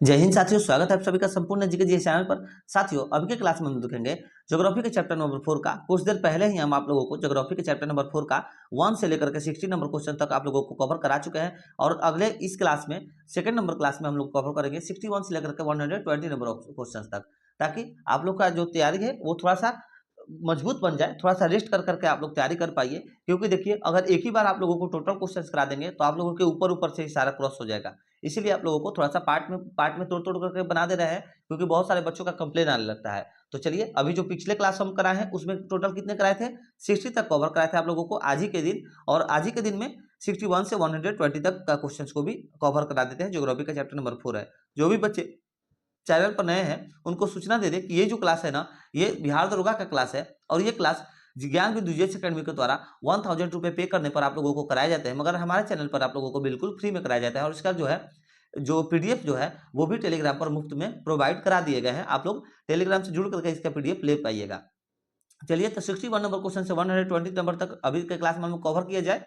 जय हिंद साथियों, स्वागत है आप सभी का संपूर्ण जीके जी चैनल पर। साथियों, अभी के क्लास में हम देखेंगे ज्योग्राफी के चैप्टर नंबर 4 का। कुछ देर पहले ही हम आप लोगों को ज्योग्राफी के चैप्टर नंबर 4 का 1 से लेकर के 60 नंबर क्वेश्चन तक आप लोगों को कवर करा चुके हैं। और अगले इस क्लास में सेकंड नंबर क्लास में हम लोग कवर करेंगे 61 से लेकर के 120 नंबर क्वेश्चन तक, ताकि आप लोग का जो तैयारी है वो थोड़ा सा मजबूत बन जाए। थोड़ा सा रेस्ट कर करके आप लोग तैयारी कर पाइए, क्योंकि देखिए अगर एक ही बार आप लोगों को टोटल क्वेश्चंस करा देंगे तो आप लोगों के ऊपर ऊपर से ही सारा क्रॉस हो जाएगा। इसीलिए आप लोगों को थोड़ा सा पार्ट में तोड़ तोड़ करके बना दे रहे हैं, क्योंकि बहुत सारे बच्चों का कंप्लेन आने लगता है। तो चलिए, अभी जो पिछले क्लास हम कराए हैं उसमें टोटल कितने कराए थे, 60 तक कवर कराए थे आप लोगों को आज ही के दिन। और आज ही के दिन में 61 से 120 तक का क्वेश्चंस को भी कवर करा देते हैं। ज्योग्राफी का चैप्टर नंबर 4 है। जो भी बच्चे चैनल पर नए हैं उनको सूचना दे दे कि ये जो क्लास है ना, ये बिहार दरोगा का क्लास है। और ये क्लास ज्ञान बिंदु जीएस अकेडमी के द्वारा 1000 रुपये पे करने पर आप लोगों को कराए जाते हैं, मगर हमारे चैनल पर आप लोगों को बिल्कुल फ्री में कराया जाता है। और इसका जो पीडीएफ जो है वो भी टेलीग्राम पर मुफ्त में प्रोवाइड करा दिए गए हैं। आप लोग टेलीग्राम से जुड़ करके इसका पीडीएफ ले पाइएगा। चलिए, तो 61 नंबर क्वेश्चन से 120 नंबर तक अभी के क्लास में हम कवर किया जाए।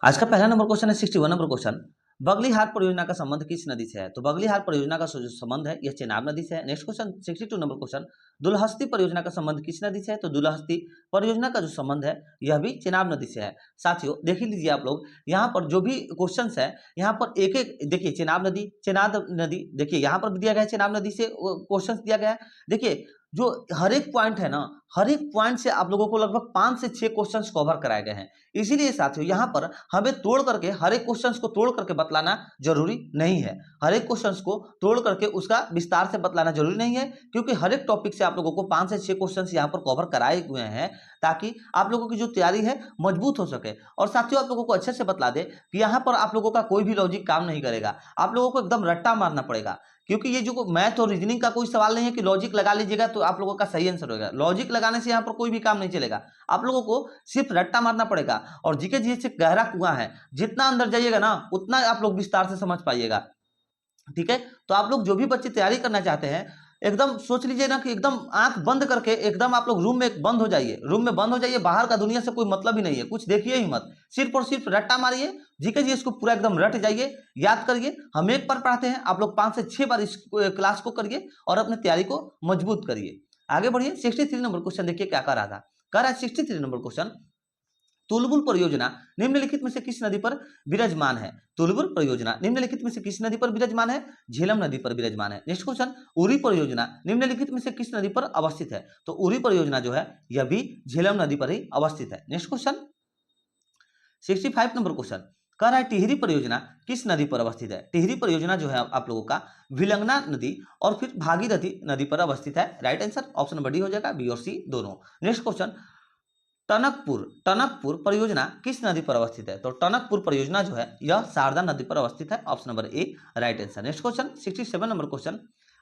आज का पहला नंबर क्वेश्चन है 61 नंबर क्वेश्चन। बगलीहार परियोजना का संबंध किस नदी से है? तो बगलीहार परियोजना का जो संबंध है यह चेनाब नदी से है। Next question 62 number question. Dulhasti परियोजना का संबंध किस नदी से है? तो दुलहस्ती परियोजना का जो संबंध है यह भी चेनाब नदी से है। साथियों, देख लीजिए आप लोग, यहाँ पर जो भी क्वेश्चन है यहाँ पर एक एक देखिए, चेनाब नदी देखिए, यहाँ पर भी दिया गया है चेनाब नदी से क्वेश्चन दिया गया है। देखिए, जो हर एक पॉइंट है ना, हर एक पॉइंट से आप लोगों को लगभग 5 से 6 क्वेश्चंस कवर कराए गए हैं। इसीलिए साथियों, यहाँ पर हमें तोड़ करके हर एक क्वेश्चंस को तोड़ करके बतलाना जरूरी नहीं है। हर एक क्वेश्चंस को तोड़ करके उसका विस्तार से बतलाना जरूरी नहीं है, क्योंकि हर एक टॉपिक से आप लोगों को 5 से 6 क्वेश्चंस यहाँ पर कवर कराए हुए हैं, ताकि आप लोगों की जो तैयारी है मजबूत हो सके। और साथियों, आप लोगों को अच्छे से बतला दे कि यहाँ पर आप लोगों का कोई भी लॉजिक काम नहीं करेगा। आप लोगों को एकदम रट्टा मारना पड़ेगा, क्योंकि ये जो मैथ और रीजनिंग का कोई सवाल नहीं है कि लॉजिक लगा लीजिएगा तो आप लोगों का सही आंसर होगा। लॉजिक लगाने से यहाँ पर कोई भी काम नहीं चलेगा। आप लोगों को सिर्फ रट्टा मारना पड़ेगा। और जीके जी से गहरा कुआं है, जितना अंदर जाइएगा ना उतना आप लोग विस्तार से समझ पाइएगा। ठीक है, तो आप लोग जो भी बच्चे तैयारी करना चाहते हैं, एकदम सोच लीजिए ना कि एकदम आंख बंद करके एकदम आप लोग रूम में बंद हो जाइए। रूम में बंद हो जाइए, बाहर का दुनिया से कोई मतलब ही नहीं है, कुछ देखिए ही मत, सिर्फ और सिर्फ रट्टा मारिए। जीके जी इसको पूरा एकदम रट जाइए, याद करिए। हम एक बार पढ़ाते हैं, आप लोग 5 से 6 बार इस क्लास को करिए और अपनी तैयारी को मजबूत करिए। आगे बढ़िए। 63 नंबर क्वेश्चन देखिए क्या कर रहा था। कह रहा है 63 नंबर क्वेश्चन, तुलबुल परियोजना निम्नलिखित में से किस नदी पर विराजमान है? तुलबुल परियोजना निम्नलिखित में से किस नदी पर विराजमान है? झेलम नदी पर विराजमान है। नेक्स्ट क्वेश्चन, उरी परियोजना निम्नलिखित में से किस नदी पर अवस्थित है? तो उरी परियोजना जो है यह भी झेलम नदी पर ही अवस्थित है। नेक्स्ट क्वेश्चन 65 नंबर क्वेश्चन, कह रहा है टिहरी परियोजना किस नदी पर अवस्थित है? टिहरी परियोजना जो है आप लोगों का विलंगना नदी और फिर भागीरथी नदी पर अवस्थित है। Right answer option number D हो जाएगा, बी और सी दोनों। नेक्स्ट क्वेश्चन, टनकपुर परियोजना किस नदी पर अवस्थित है? तो टनकपुर परियोजना जो है यह शारदा नदी पर अवस्थित है। Option number A right answer. Next question 67 number question,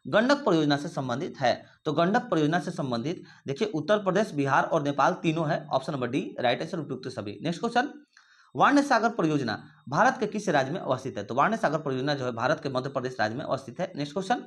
Gandak परियोजना से संबंधित है? तो गंडक परियोजना से संबंधित देखिए उत्तर प्रदेश, बिहार और नेपाल तीनों है। Option number D right answer, उपयुक्त सभी। नेक्स्ट क्वेश्चन, वाण्य सागर परियोजना भारत के किस राज्य में अवस्थित है? तो वाण्य सागर परियोजना जो है भारत के मध्य प्रदेश राज्य में अवस्थित है। नेक्स्ट क्वेश्चन,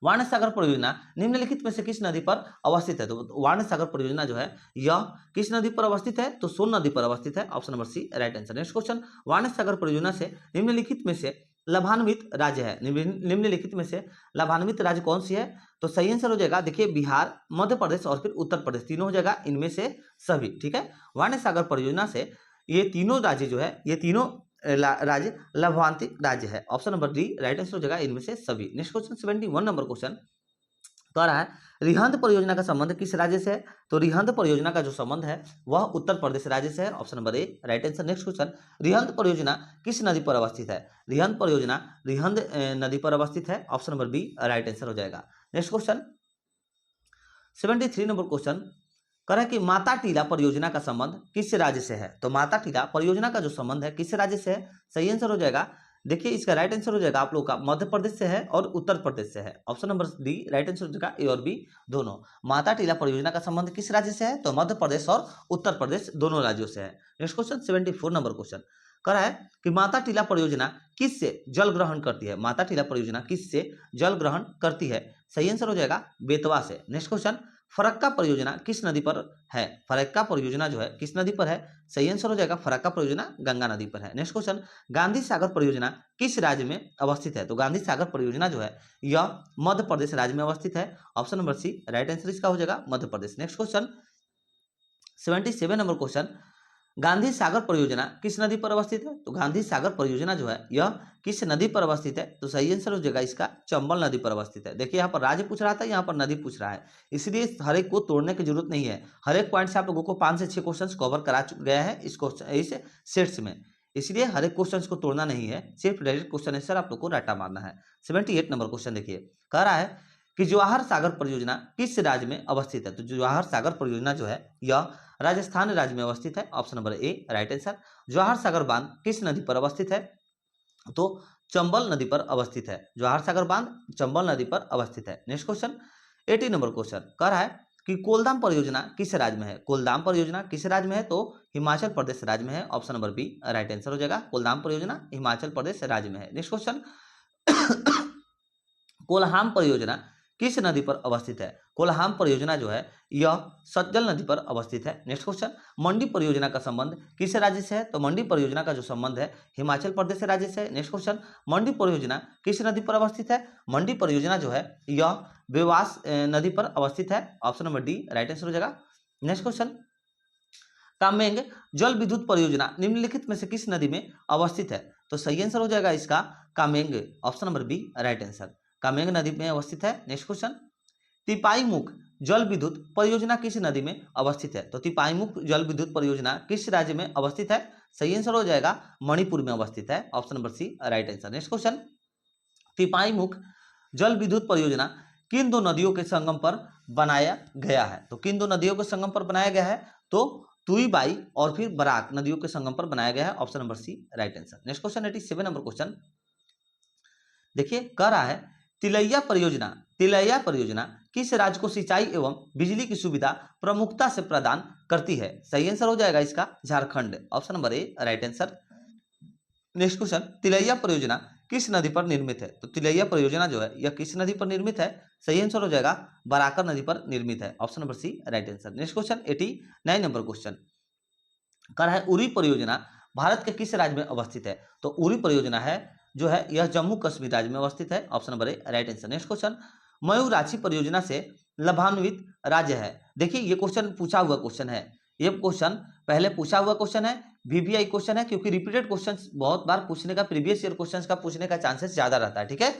वाण्य सागर परियोजना निम्नलिखित में से किस नदी पर अवस्थित है? तो वाण्य सागर परियोजना जो है यह किस नदी पर अवस्थित है? तो सोन नदी पर अवस्थित है। Option number C right answer. Next question, वाण्य सागर परियोजना से निम्नलिखित में से लाभान्वित राज्य है? निम्नलिखित में से लाभान्वित राज्य कौन सी है? तो सही आंसर हो जाएगा देखिए बिहार, मध्य प्रदेश और फिर उत्तर प्रदेश, तीनों हो जाएगा इनमें से सभी। ठीक है, वाण्य सागर परियोजना से ये तीनों राज्य जो है, ये तीनों राज्य लाभान्वित राज्य है। Option number D right answer हो जाएगा इनमें से सभी। नेक्स्ट क्वेश्चन 71 नंबर क्वेश्चन कह रहा है रिहंद परियोजना का संबंध किस राज्य से है? तो रिहंद परियोजना का जो संबंध है वह उत्तर प्रदेश राज्य से है। Option number A right answer. Next question, Rihand परियोजना किस नदी पर अवस्थित है? रिहंद परियोजना रिहंद नदी पर अवस्थित है। Option number B right answer हो जाएगा। नेक्स्ट क्वेश्चन 73 नंबर क्वेश्चन कह रहा है कि माता टीला परियोजना का संबंध किस राज्य से है? तो माता टीला परियोजना का जो संबंध है किस राज्य से है? सही आंसर हो जाएगा देखिए, इसका राइट आंसर हो जाएगा आप लोग का मध्य प्रदेश से है और उत्तर प्रदेश से है। Option number D right answer हो जाएगा, ए और बी दोनों। माता टीला परियोजना का संबंध किस राज्य से है? तो मध्य प्रदेश और उत्तर प्रदेश दोनों राज्यों से है। नेक्स्ट क्वेश्चन 74 नंबर क्वेश्चन कह रहा है कि माता टीला परियोजना किससे जल ग्रहण करती है? माता टीला परियोजना किससे जल ग्रहण करती है? सही आंसर हो जाएगा बेतवा से। नेक्स्ट क्वेश्चन, फरक्का परियोजना किस नदी पर है? फरक्का परियोजना जो है किस नदी पर है? सही आंसर हो जाएगा फरक्का परियोजना गंगा नदी पर है। नेक्स्ट क्वेश्चन, गांधी सागर परियोजना किस राज्य में अवस्थित है? तो गांधी सागर परियोजना जो है यह मध्य प्रदेश राज्य में अवस्थित है। Option number C right answer इसका हो जाएगा Madhya Pradesh. Next question 77 number question, Gandhi Sagar परियोजना किस नदी पर अवस्थित है? तो गांधी सागर परियोजना जो है यह किस नदी पर अवस्थित है? तो सही आंसर हो जाएगा इसका चंबल नदी पर अवस्थित है। देखिए यहाँ पर राज्य पूछ रहा था, यहाँ पर नदी पूछ रहा है, इसलिए हर एक को तोड़ने की जरूरत नहीं है। हर एक पॉइंट से आप लोगों को 5 से 6 क्वेश्चन कवर करा गया है इस क्वेश्चन इस सेट्स में, इसलिए हर एक क्वेश्चन को तोड़ना नहीं है, सिर्फ डायरेक्ट क्वेश्चन आंसर आप लोग को रट्टा मारना है। 78 नंबर क्वेश्चन देखिए, कह रहा है कि जवाहर सागर परियोजना किस राज्य में अवस्थित है? तो जवाहर सागर परियोजना जो है यह राजस्थान राज्य में अवस्थित है। Option number A right answer. Jawahar Sagar बांध किस नदी पर अवस्थित है? तो चंबल नदी पर अवस्थित है। जवाहर सागर बांध चंबल नदी पर अवस्थित है। नेक्स्ट क्वेश्चन 80 नंबर क्वेश्चन कह रहा है कि कोलदाम परियोजना किस राज्य में है? कोलदाम परियोजना किस राज्य में है? तो हिमाचल प्रदेश राज्य में है। Option number B right answer हो जाएगा, कोलदाम परियोजना हिमाचल प्रदेश राज्य में है। नेक्स्ट क्वेश्चन कोल्हाम परियोजना किस नदी पर अवस्थित है? कोल्हाम परियोजना जो है यह सतलज नदी पर अवस्थित है। नेक्स्ट क्वेश्चन, मंडी परियोजना का संबंध किस राज्य से है? तो मंडी परियोजना का जो संबंध है हिमाचल प्रदेश राज्य से है। नेक्स्ट क्वेश्चन, मंडी परियोजना किस नदी पर अवस्थित है? मंडी परियोजना जो है यह बेवास नदी पर अवस्थित है। Option number D right answer हो जाएगा। नेक्स्ट क्वेश्चन, कामेंग जल विद्युत परियोजना निम्नलिखित में से किस नदी में अवस्थित है? तो सही आंसर हो जाएगा इसका Kameng. Option number B right answer, Kameng नदी में अवस्थित है। नेक्स्ट क्वेश्चन, तिपाईमुख जल विद्युत परियोजना किस नदी में अवस्थित है? तो तिपाईमुख जल विद्युत परियोजना किस राज्य में अवस्थित है? सही आंसर हो जाएगा मणिपुर में अवस्थित है। Option number C right answer. Next question, Tipaimukh जल विद्युत परियोजना किन दो नदियों के संगम पर बनाया गया है? तो किन दो नदियों के संगम पर बनाया गया है? तो तुईबाई और फिर बराक नदियों के संगम पर बनाया गया है। Option number C right answer. Next question 87 number question देखिए, कह रहा है तिलैया परियोजना किस राज्य को सिंचाई एवं बिजली की सुविधा प्रमुखता से प्रदान करती है? सही आंसर हो जाएगा इसका Jharkhand. Option number A right answer. Next question, Tilaiya परियोजना किस नदी पर निर्मित है? तो तिलैया परियोजना जो है यह किस नदी पर निर्मित है? सही आंसर हो जाएगा बराकर नदी पर निर्मित है। Option number C right answer. Next question 89 number question कह रहा है उरी परियोजना भारत के किस राज्य में अवस्थित है? तो उरी परियोजना है जो है यह जम्मू कश्मीर राज्य में अवस्थित है। Option number A right answer. Next question, Mayurakshi परियोजना से लाभान्वित राज्य है। देखिए ये क्वेश्चन पूछा हुआ क्वेश्चन है, ये क्वेश्चन पहले पूछा हुआ क्वेश्चन है, वीवीआई क्वेश्चन है, क्योंकि रिपीटेड क्वेश्चन बहुत बार पूछने का, प्रीवियस ईयर क्वेश्चन का पूछने का चांसेस ज्यादा रहता है। ठीक है,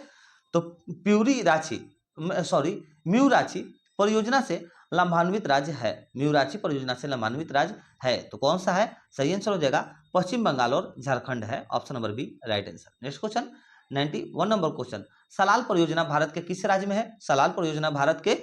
तो म्यूराक्षी परियोजना से लाभान्वित राज्य है। म्यूराक्षी परियोजना से लाभान्वित राज्य है तो कौन सा है? सही आंसर हो जाएगा पश्चिम बंगाल और झारखंड है। Option number B right answer. Next question 91 number question, Salal परियोजना भारत के किस राज्य में है? सलाल परियोजना भारत के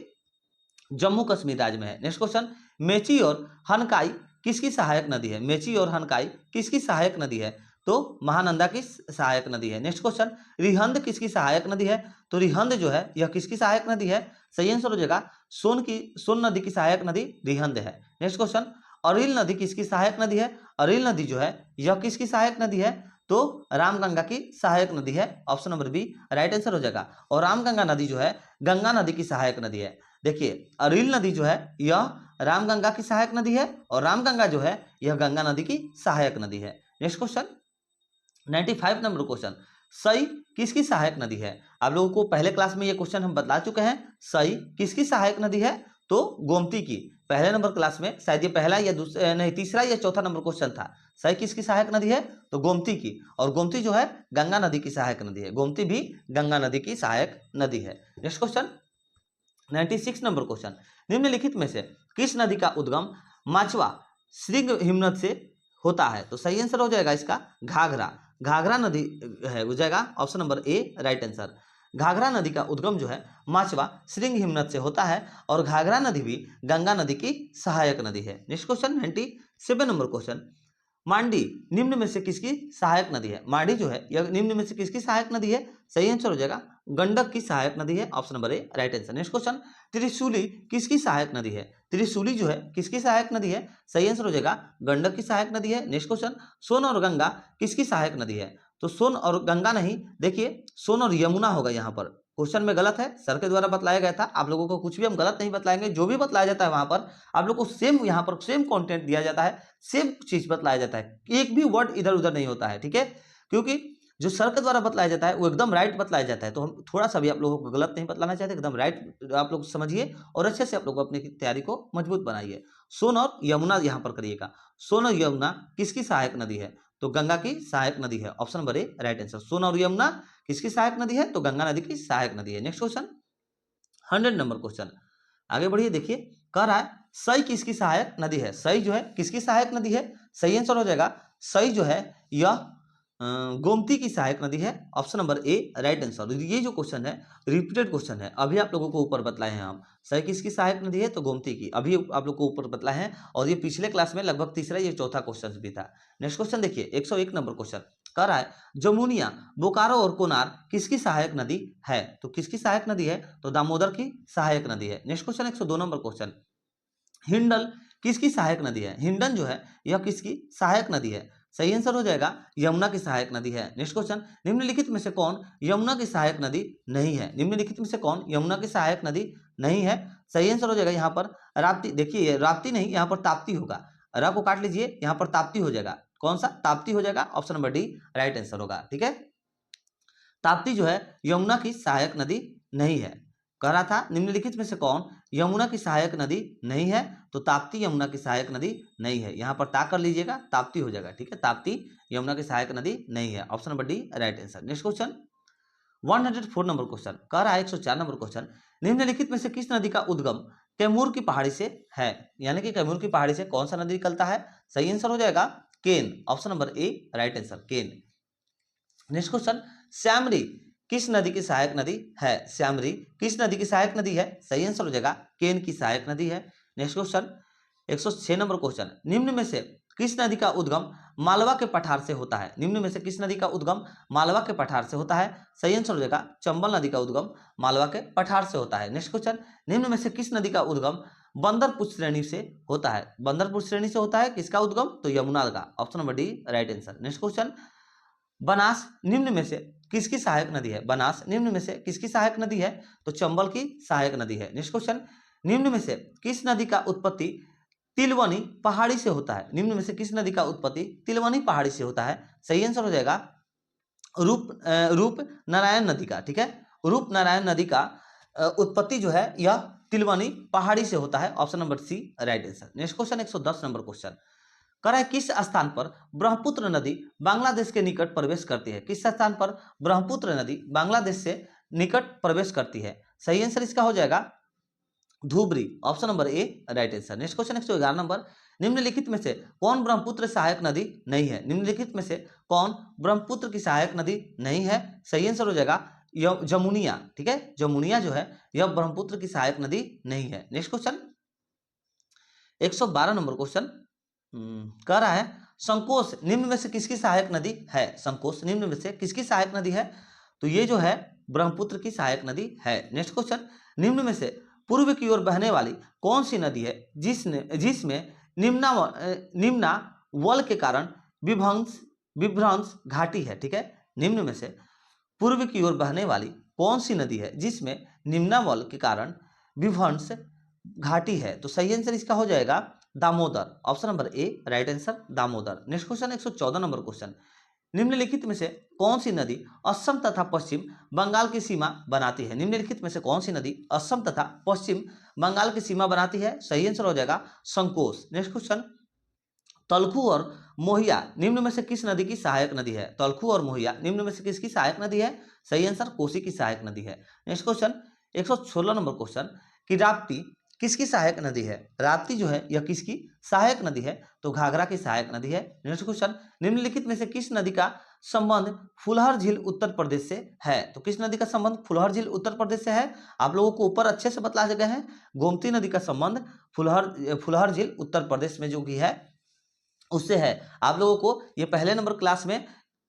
जम्मू कश्मीर राज्य में है। नेक्स्ट क्वेश्चन, मेची और हनकाई किसकी सहायक नदी है? मेची और हनकाई किसकी सहायक नदी है? तो महानंदा की सहायक नदी है। नेक्स्ट क्वेश्चन, रिहंद किसकी सहायक नदी है? तो रिहंद जो है यह किसकी सहायक नदी है? सही आंसर हो जाएगा सोन नदी की सहायक नदी रिहंद है। नेक्स्ट क्वेश्चन, अरिल नदी किसकी सहायक नदी है? अरिल नदी जो है यह किसकी सहायक नदी है? तो रामगंगा की सहायक नदी है। Option number B right answer हो जाएगा। और रामगंगा नदी जो है गंगा नदी की सहायक नदी है। देखिए अरिल नदी जो है यह रामगंगा की सहायक नदी है और रामगंगा जो है यह गंगा नदी की सहायक नदी है। नेक्स्ट क्वेश्चन 95 नंबर क्वेश्चन, सई किसकी सहायक नदी है? आप लोगों को पहले क्लास में ये क्वेश्चन हम बता चुके हैं। सई किसकी सहायक नदी है? तो गोमती की। पहले नंबर क्लास में शायद ये पहला या नहीं तीसरा या चौथा नंबर क्वेश्चन था। सई किसकी सहायक नदी है? तो गोमती की। और गोमती जो है गंगा नदी की सहायक नदी है। गोमती भी गंगा नदी की सहायक नदी है। नेक्स्ट क्वेश्चन 96 नंबर क्वेश्चन, निम्नलिखित में से किस नदी का उद्गम माचवा श्रृंग हिमनद से होता है? तो सही आंसर हो जाएगा इसका घाघरा। घाघरा नदी है हो जाएगा। Option number A right answer. Ghaghara नदी का उद्गम जो है माचवा श्रृंग हिमनद से होता है और घाघरा नदी भी गंगा नदी की सहायक नदी है। नेक्स्ट क्वेश्चन 97 नंबर क्वेश्चन, मांडी निम्न में से किसकी सहायक नदी है? मांडी जो है यह निम्न में से किसकी सहायक नदी है? सही आंसर हो जाएगा गंडक की सहायक नदी है। Option number A right answer. Next question, Trishuli किसकी सहायक नदी है? त्रिशूली जो है किसकी सहायक नदी है? सही आंसर हो जाएगा गंडक की सहायक नदी है। नेक्स्ट क्वेश्चन, सोन और गंगा किसकी सहायक नदी है? तो सोन और गंगा नहीं, देखिए सोन और यमुना होगा यहाँ पर। क्वेश्चन में गलत है, सर के द्वारा बतलाया गया था। आप लोगों को कुछ भी हम गलत नहीं बतलाएंगे, जो भी बतलाया जाता है वहां पर आप लोग को सेम, यहाँ पर सेम कंटेंट दिया जाता है, सेम चीज बतलाया जाता है, एक भी वर्ड इधर उधर नहीं होता है, ठीक है। क्योंकि जो सर के द्वारा बतलाया जाता है वो एकदम राइट बतलाया जाता है, तो हम थोड़ा सा भी आप लोगों को गलत नहीं बतलाना चाहते, एकदम राइट आप लोग समझिए और अच्छे से आप लोग अपनी तैयारी को मजबूत बनाइए। सोन और यमुना यहाँ पर करिएगा। सोन और यमुना किसकी सहायक नदी है? तो गंगा की सहायक नदी है। Option number A right answer. Son और यमुना किसकी सहायक नदी है? तो गंगा नदी की सहायक नदी है। नेक्स्ट क्वेश्चन 100 नंबर क्वेश्चन, आगे बढ़िए। देखिए कह रहा है सई किसकी सहायक नदी है? सई जो है किसकी सहायक नदी है? सही आंसर हो जाएगा सई जो है यह गोमती की सहायक नदी है। Option number A right answer. ये जो क्वेश्चन है रिपीटेड क्वेश्चन है, अभी आप लोगों को ऊपर बतलाए हैं हम। सही किसकी सहायक नदी है? तो गोमती की, अभी आप लोग को ऊपर बतलाए हैं, और ये पिछले क्लास में लगभग तीसरा ये चौथा क्वेश्चन भी था। नेक्स्ट क्वेश्चन देखिए 101 नंबर क्वेश्चन कह रहा है जमुनिया, बोकारो और कोनार किसकी सहायक नदी है? तो किसकी सहायक नदी है? तो दामोदर की सहायक नदी है। Next question 102 number question, Hindle किसकी सहायक नदी है? हिंडन जो है यह किसकी सहायक नदी है? सही आंसर हो जाएगा यमुना की सहायक नदी है। नेक्स्ट क्वेश्चन, निम्नलिखित में से कौन यमुना की सहायक नदी नहीं है? निम्नलिखित में से कौन यमुना की सहायक नदी नहीं है? सही आंसर हो जाएगा यहाँ पर राप्ती। देखिए राप्ती नहीं, यहाँ पर ताप्ती होगा। र को काट लीजिए, यहाँ पर ताप्ती हो जाएगा। कौन सा? ताप्ती हो जाएगा। Option number D right answer होगा, ठीक है। ताप्ती जो है यमुना की सहायक नदी नहीं है। कह रहा था निम्नलिखित में से कौन यमुना की सहायक नदी नहीं है? तो ताप्ती यमुना की सहायक नदी नहीं है। यहाँ पर ता कर लीजिएगा, ताप्ती हो जाएगा, ठीक है। ताप्ती यमुना की सहायक नदी नहीं है। Option number D right answer. Next question 104 number question कह रहा है 104 नंबर क्वेश्चन, निम्नलिखित में से किस नदी का उद्गम कैमूर की पहाड़ी से है? यानी कि कैमूर की पहाड़ी से कौन सा नदी निकलता है? सही आंसर हो जाएगा Ken. Option number A right answer, Ken. Next question, Shyamri किस नदी की सहायक नदी है? श्यामरी किस नदी की सहायक नदी है? सही आंसर हो जाएगा केन की सहायक नदी है। नेक्स्ट क्वेश्चन 106 नंबर क्वेश्चन, निम्न में से किस नदी का उद्गम मालवा के पठार से होता है? निम्न में से किस नदी का उद्गम मालवा के पठार से होता है? सही आंसर हो जाएगा चंबल नदी का उद्गम मालवा के पठार से होता है। नेक्स्ट क्वेश्चन, निम्न में से किस नदी का उद्गम बंदरपुर श्रेणी से होता है? बंदरपुर श्रेणी से होता है किसका उद्गम? तो यमुना का। Option number D right answer. Next question, Banas निम्न में से किसकी सहायक नदी है? बनास निम्न में से किसकी सहायक नदी है? तो चंबल की सहायक नदी है। नेक्स्ट क्वेश्चन, निम्न में से किस नदी का उत्पत्ति तिलवनी पहाड़ी से होता है? निम्न में से किस नदी का उत्पत्ति तिलवनी पहाड़ी से होता है? सही आंसर हो जाएगा रूप नारायण नदी का, ठीक है। रूप नारायण नदी का उत्पत्ति जो है यह तिलवनी पहाड़ी से होता है। Option number C right answer. Next question 110 number question कह रहा है किस स्थान पर ब्रह्मपुत्र नदी बांग्लादेश के निकट प्रवेश करती है? किस स्थान पर ब्रह्मपुत्र नदी बांग्लादेश से निकट प्रवेश करती है? सही आंसर इसका हो जाएगा Dhubri. Option number A right answer. Next question 111 number, निम्नलिखित में से कौन ब्रह्मपुत्र सहायक नदी नहीं है? निम्नलिखित में से कौन ब्रह्मपुत्र की सहायक नदी नहीं है? सही आंसर हो जाएगा जमुनिया, ठीक है। जमुनिया जो है यह ब्रह्मपुत्र की सहायक नदी नहीं है। नेक्स्ट क्वेश्चन 112 नंबर क्वेश्चन कह रहा है संकोश निम्न में से किसकी सहायक नदी है? संकोश निम्न में से किसकी सहायक नदी है? तो ये जो है ब्रह्मपुत्र की सहायक नदी है। नेक्स्ट क्वेश्चन, निम्न में से पूर्व की ओर बहने वाली कौन सी नदी है जिसमें निम्ना वल के कारण विभ्रंश घाटी है? ठीक है, निम्न में से पूर्व की ओर बहने वाली कौन सी नदी है जिसमें निम्नावल के कारण विभ्रंश घाटी है? तो सही आंसर इसका हो जाएगा Damodar. Option number A right answer Damodar. Next question 114 number question, निम्नलिखित में से कौन सी नदी असम तथा पश्चिम बंगाल की सीमा बनाती है? निम्नलिखित में से कौन सी नदी असम तथा पश्चिम बंगाल की सीमा बनाती है? सही आंसर हो जाएगा संकोश। नेक्स्ट क्वेश्चन, तलखू और मोहिया निम्न में से किस नदी की सहायक नदी है? तलखू और मोहिया निम्न में से किसकी सहायक नदी है? सही आंसर कोसी की सहायक नदी है। नेक्स्ट क्वेश्चन 116 नंबर क्वेश्चन, कि राप्ती किसकी सहायक नदी है? राप्ती जो है यह किसकी सहायक नदी है? तो घाघरा की सहायक नदी है। नेक्स्ट क्वेश्चन, निम्नलिखित में से किस नदी का संबंध फुलहर झील उत्तर प्रदेश से है? तो किस नदी का संबंध फुलहर झील उत्तर प्रदेश से है? आप लोगों को ऊपर अच्छे से बतला गए हैं। गोमती नदी का संबंध फुलहर झील उत्तर प्रदेश में जो कि है उससे है। आप लोगों को ये पहले नंबर क्लास में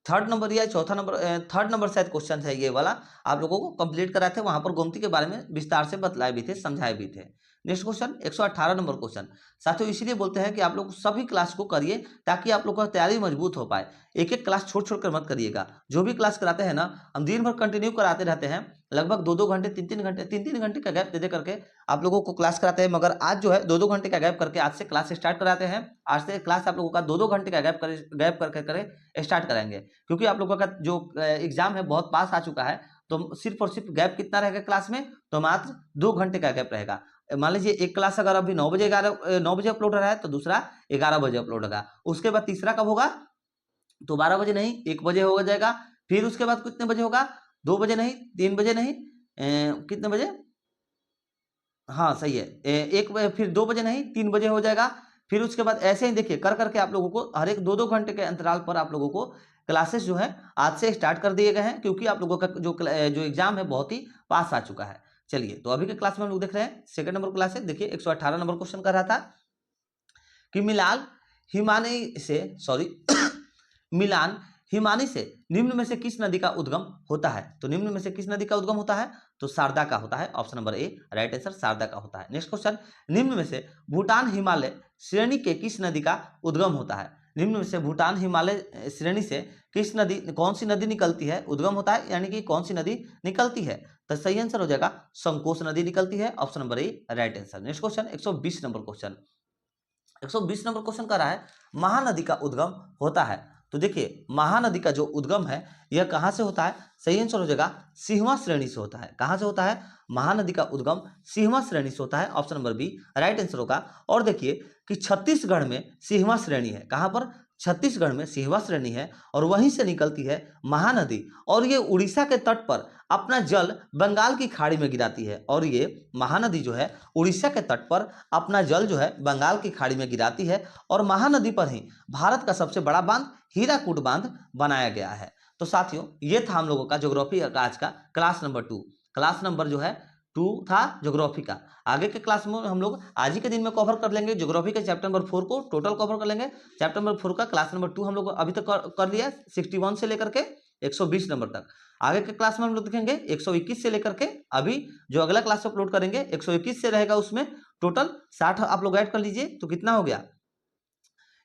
थर्ड नंबर या चौथा नंबर थर्ड नंबर शायद क्वेश्चन है ये वाला, आप लोगों को कंप्लीट कराए थे। वहां पर गोमती के बारे में विस्तार से बतलाए भी थे, समझाए भी थे। Next question 118 number question. साथियों इसीलिए बोलते हैं कि आप लोग सभी क्लास को करिए ताकि आप लोग का तैयारी मजबूत हो पाए। एक एक क्लास छोड़ छोड़ कर मत करिएगा। जो भी क्लास कराते हैं ना, हम दिन भर कंटिन्यू कराते रहते हैं, लगभग 2-2 घंटे 3-3 घंटे 3-3 घंटे का गैप दे दे करके आप लोगों को क्लास कराते हैं। मगर आज जो है 2-2 घंटे का गैप करके आज से क्लास स्टार्ट कराते हैं। आज से क्लास आप लोगों का 2-2 घंटे का गैप करके करे स्टार्ट कराएंगे, क्योंकि आप लोगों का जो एग्जाम है बहुत पास आ चुका है। तो सिर्फ और सिर्फ गैप कितना रहेगा क्लास में, तो मात्र 2 घंटे का गैप रहेगा। मान लीजिए एक क्लास अगर अभी 9 बजे अपलोड हो रहा है तो दूसरा 11 बजे अपलोड होगा। उसके बाद तीसरा कब होगा, तो 12 बजे नहीं 1 बजे हो जाएगा। फिर उसके बाद कितने बजे होगा, 2 बजे नहीं 3 बजे नहीं कितने बजे, हाँ सही है, एक बजे, फिर 2 बजे नहीं 3 बजे हो जाएगा। फिर उसके बाद ऐसे ही देखिए कर करके आप लोगों को हर एक 2-2 घंटे के अंतराल पर आप लोगों को क्लासेस जो है आज से स्टार्ट कर दिए गए हैं, क्योंकि आप लोगों का जो एग्जाम है बहुत ही पास आ चुका है। चलिए तो अभी के क्लास में हम लोग देख रहे हैं सेकंड नंबर क्लास है। देखिए 118 नंबर क्वेश्चन कर रहा था कि मिलान हिमानी से निम्न में से किस नदी का उद्गम होता है। तो निम्न में से किस नदी का उद्गम होता है, तो शारदा का होता है। Option number A right answer Sharda का होता है। नेक्स्ट क्वेश्चन, निम्न में से भूटान हिमालय श्रेणी के किस नदी का उद्गम होता है। निम्न में से भूटान हिमालय श्रेणी से किस नदी, कौन सी नदी निकलती है, उद्गम होता है, यानी कि कौन सी नदी निकलती है। तो सही आंसर हो जाएगा संकोच नदी निकलती है। Option number A right answer. Next question 120 number question. 120 number question कर रहा है महानदी का उद्गम होता है। तो देखिए महानदी का जो उद्गम है यह कहां से होता है, सही आंसर हो जाएगा सिंहवा श्रेणी से होता है। कहां से होता है, महानदी का उद्गम सिंहवा श्रेणी से होता है। Option number B right answer होगा। और देखिए कि छत्तीसगढ़ में सिंहवा श्रेणी है। कहां पर, छत्तीसगढ़ में सिंहवा श्रेणी है और वहीं से निकलती है महानदी, और ये उड़ीसा के तट पर अपना जल बंगाल की खाड़ी में गिराती है। और ये महानदी जो है उड़ीसा के तट पर अपना जल जो है बंगाल की खाड़ी में गिराती है, और महानदी पर ही भारत का सबसे बड़ा बांध हीराकुड बांध बनाया गया है। तो साथियों ये था हम लोगों का ज्योग्राफी का आज का क्लास नंबर 2। क्लास नंबर जो है 2 था ज्योग्राफी का। आगे के क्लास में हम लोग आज ही के दिन में कवर कर लेंगे ज्योग्राफी के चैप्टर नंबर 4 को टोटल कवर कर लेंगे। चैप्टर नंबर 4 का क्लास नंबर 2 हम लोग अभी तक कर लिया 61 से लेकर के 120 नंबर तक। आगे के क्लास में हम लोग देखेंगे 121 से लेकर के अभी जो अगला क्लास अपलोड करेंगे 121 से रहेगा, उसमें टोटल 60 आप लोग ऐड कर लीजिए तो कितना हो गया,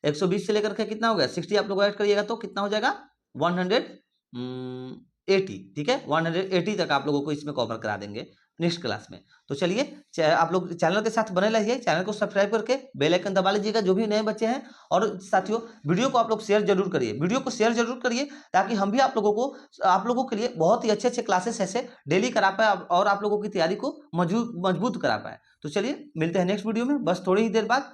120 से लेकर के कितना हो गया 60 आप लोग ऐड करिएगा तो कितना हो जाएगा 180। ठीक है 180 तक आप लोगों को इसमें कवर करा देंगे नेक्स्ट क्लास में। तो चलिए आप लोग चैनल के साथ बने रहिए, चैनल को सब्सक्राइब करके बेल आइकन दबा लीजिएगा जो भी नए बच्चे हैं। और साथियों वीडियो को आप लोग शेयर जरूर करिए, वीडियो को शेयर जरूर करिए ताकि हम भी आप लोगों के लिए बहुत ही अच्छे अच्छे क्लासेस ऐसे डेली करा पाए और आप लोगों की तैयारी को मजबूत करा पाए। तो चलिए मिलते हैं नेक्स्ट वीडियो में बस थोड़ी ही देर बाद।